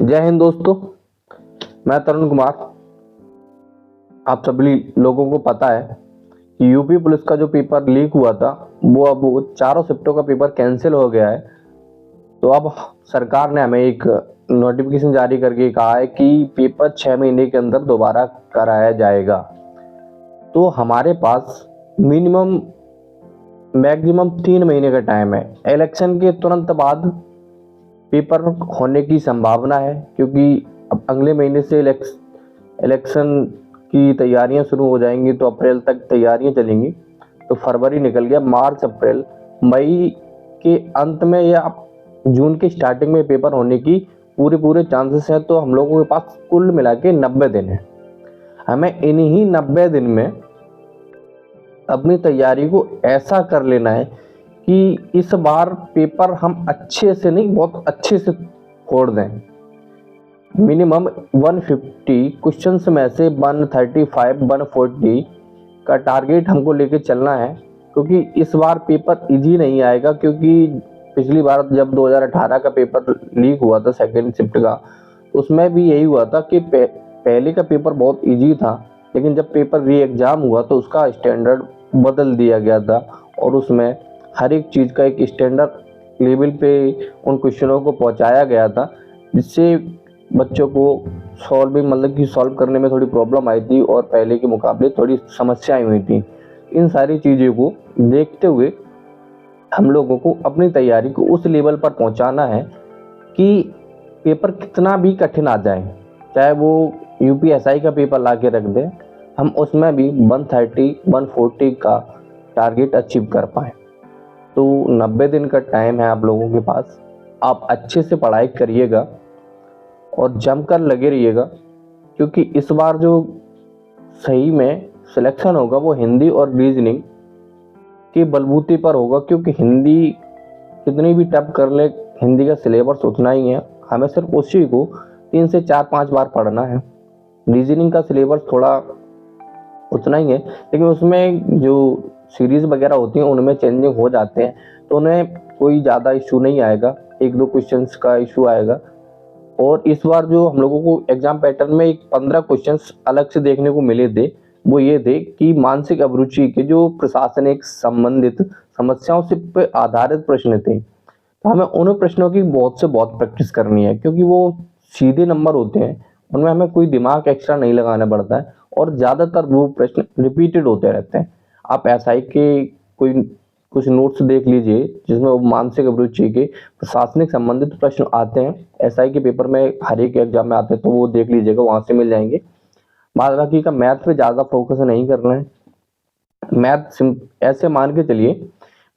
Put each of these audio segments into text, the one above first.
जय हिंद दोस्तों। मैं तरुण कुमार। आप सभी लोगों को पता है कि यूपी पुलिस का जो पेपर लीक हुआ था वो अब चारों शिफ्टों का पेपर कैंसिल हो गया है। तो अब सरकार ने हमें एक नोटिफिकेशन जारी करके कहा है कि पेपर 6 महीने के अंदर दोबारा कराया जाएगा। तो हमारे पास मिनिमम मैक्सिमम 3 महीने का टाइम है। इलेक्शन के तुरंत बाद पेपर होने की संभावना है, क्योंकि अब अगले महीने से इलेक्शन की तैयारियां शुरू हो जाएंगी। तो अप्रैल तक तैयारियां चलेंगी। तो फरवरी निकल गया, मार्च अप्रैल मई के अंत में या जून की स्टार्टिंग में पेपर होने की पूरे चांसेस हैं। तो हम लोगों के पास कुल मिला के 90 दिन है। हमें इन्हीं 90 दिन में अपनी तैयारी को ऐसा कर लेना है कि इस बार पेपर हम अच्छे से नहीं, बहुत अच्छे से फोड़ दें। मिनिमम 150 क्वेश्चंस में से 135 140 का टारगेट हमको लेके चलना है, क्योंकि इस बार पेपर इजी नहीं आएगा। क्योंकि पिछली बार जब 2018 का पेपर लीक हुआ था सेकेंड शिफ्ट का, उसमें भी यही हुआ था कि पहले का पेपर बहुत इजी था, लेकिन जब पेपर री एग्जाम हुआ तो उसका स्टैंडर्ड बदल दिया गया था और उसमें हर एक चीज़ का एक स्टैंडर्ड लेवल पे उन क्वेश्चनों को पहुंचाया गया था, जिससे बच्चों को सॉल्व करने में थोड़ी प्रॉब्लम आई थी और पहले के मुकाबले थोड़ी समस्याएं हुई थी। इन सारी चीज़ों को देखते हुए हम लोगों को अपनी तैयारी को उस लेवल पर पहुंचाना है कि पेपर कितना भी कठिन आ जाए, चाहे वो यूपीएसआई का पेपर ला के रख दे, हम उसमें भी 130 140 का टारगेट अचीव कर पाए। तो 90 दिन का टाइम है आप लोगों के पास। आप अच्छे से पढ़ाई करिएगा और जमकर लगे रहिएगा, क्योंकि इस बार जो सही में सिलेक्शन होगा वो हिंदी और रीजनिंग के बलबूते पर होगा। क्योंकि हिंदी कितनी भी टफ कर ले, हिंदी का सिलेबस उतना ही है। हमें सिर्फ उसी को 3 से 4-5 बार पढ़ना है। रीजनिंग का सिलेबस थोड़ा उतना ही है, लेकिन उसमें जो सीरीज वगैरह होती हैं उनमें चेंजिंग हो जाते हैं, तो उन्हें कोई ज़्यादा इशू नहीं आएगा, 1-2 क्वेश्चंस का इशू आएगा। और इस बार जो हम लोगों को एग्जाम पैटर्न में एक 15 क्वेश्चंस अलग से देखने को मिले थे, वो ये थे कि मानसिक अभिरुचि के जो प्रशासनिक संबंधित समस्याओं से पे आधारित प्रश्न थे। तो हमें उन प्रश्नों की बहुत से बहुत प्रैक्टिस करनी है, क्योंकि वो सीधे नंबर होते हैं, उनमें हमें कोई दिमाग एक्स्ट्रा नहीं लगाना पड़ता है और ज़्यादातर वो प्रश्न रिपीटेड होते रहते हैं। आप एसआई के कोई कुछ नोट्स देख लीजिए जिसमें वो मानसिक अभिरुचि के प्रशासनिक संबंधित प्रश्न आते हैं, एसआई के पेपर में हर एक एग्जाम में आते हैं, तो वो देख लीजिएगा, वहां से मिल जाएंगे। बाद बाकी का मैथ पे ज़्यादा फोकस नहीं करना है। मैथ ऐसे मान के चलिए,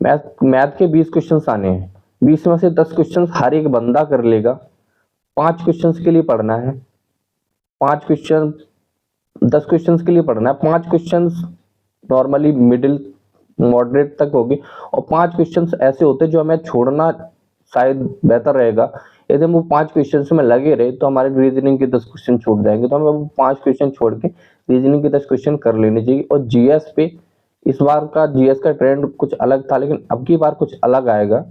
मैथ के 20 क्वेश्चन आने हैं, 20 में से 10 क्वेश्चन हर एक बंदा कर लेगा। 5 क्वेश्चन के लिए पढ़ना है, 5 क्वेश्चन 10 क्वेश्चन के लिए पढ़ना है। 5 क्वेश्चन नॉर्मली मिडिल मॉडरेट तक होगी और 5 क्वेश्चन ऐसे होते हैं जो हमें छोड़ना शायद बेहतर रहेगा। यदि हम वो 5 क्वेश्चन में लगे रहे तो हमारे रीजनिंग के 10 क्वेश्चन छूट जाएंगे। तो हमें वो 5 क्वेश्चन छोड़ के रीजनिंग के 10 क्वेश्चन कर लेने चाहिए। और जीएस पे इस बार का जीएस का ट्रेंड कुछ अलग था, लेकिन अब की बार कुछ अलग आएगा।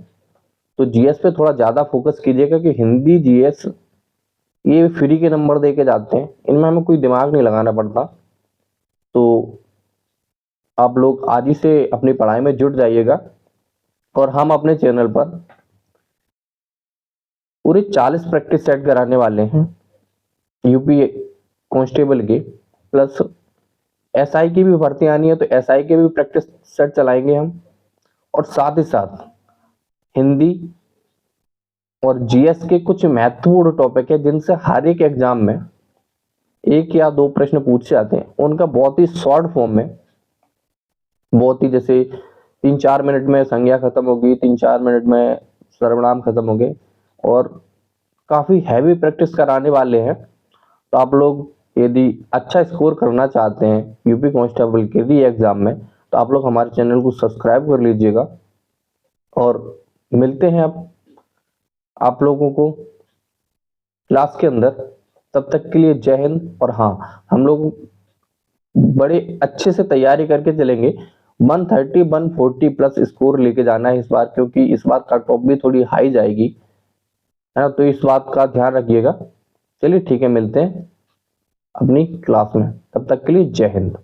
तो जीएस पे थोड़ा ज्यादा फोकस कीजिएगा कि हिंदी जीएस ये फ्री के नंबर दे के जाते हैं, इनमें हमें कोई दिमाग नहीं लगाना पड़ता। तो आप लोग आज ही से अपनी पढ़ाई में जुट जाइएगा और हम अपने चैनल पर पूरे 40 प्रैक्टिस सेट कराने वाले हैं यूपी कांस्टेबल के, प्लस एसआई की भी भर्ती आनी है तो एसआई के भी प्रैक्टिस सेट चलाएंगे हम। और साथ ही साथ हिंदी और जीएस के कुछ महत्वपूर्ण टॉपिक है जिनसे हर एक एग्जाम में 1 या 2 प्रश्न पूछे जाते हैं, उनका बहुत ही शॉर्ट फॉर्म में, बहुत ही जैसे 3-4 मिनट में संज्ञा खत्म होगी, 3-4 मिनट में सर्वनाम खत्म हो गए, और काफी हैवी प्रैक्टिस कराने वाले हैं। तो आप लोग यदि अच्छा स्कोर करना चाहते हैं यूपी कांस्टेबल के री एग्जाम में, तो आप लोग हमारे चैनल को सब्सक्राइब कर लीजिएगा। और मिलते हैं अब आप लोगों को क्लास के अंदर। तब तक के लिए जय हिंद। और हाँ, हम लोग बड़े अच्छे से तैयारी करके चलेंगे। 130 140 प्लस स्कोर लेके जाना है इस बार, क्योंकि इस बार कट ऑफ भी थोड़ी हाई जाएगी, है ना। तो इस बात का ध्यान रखिएगा। चलिए ठीक है, मिलते हैं अपनी क्लास में, तब तक के लिए जय हिंद।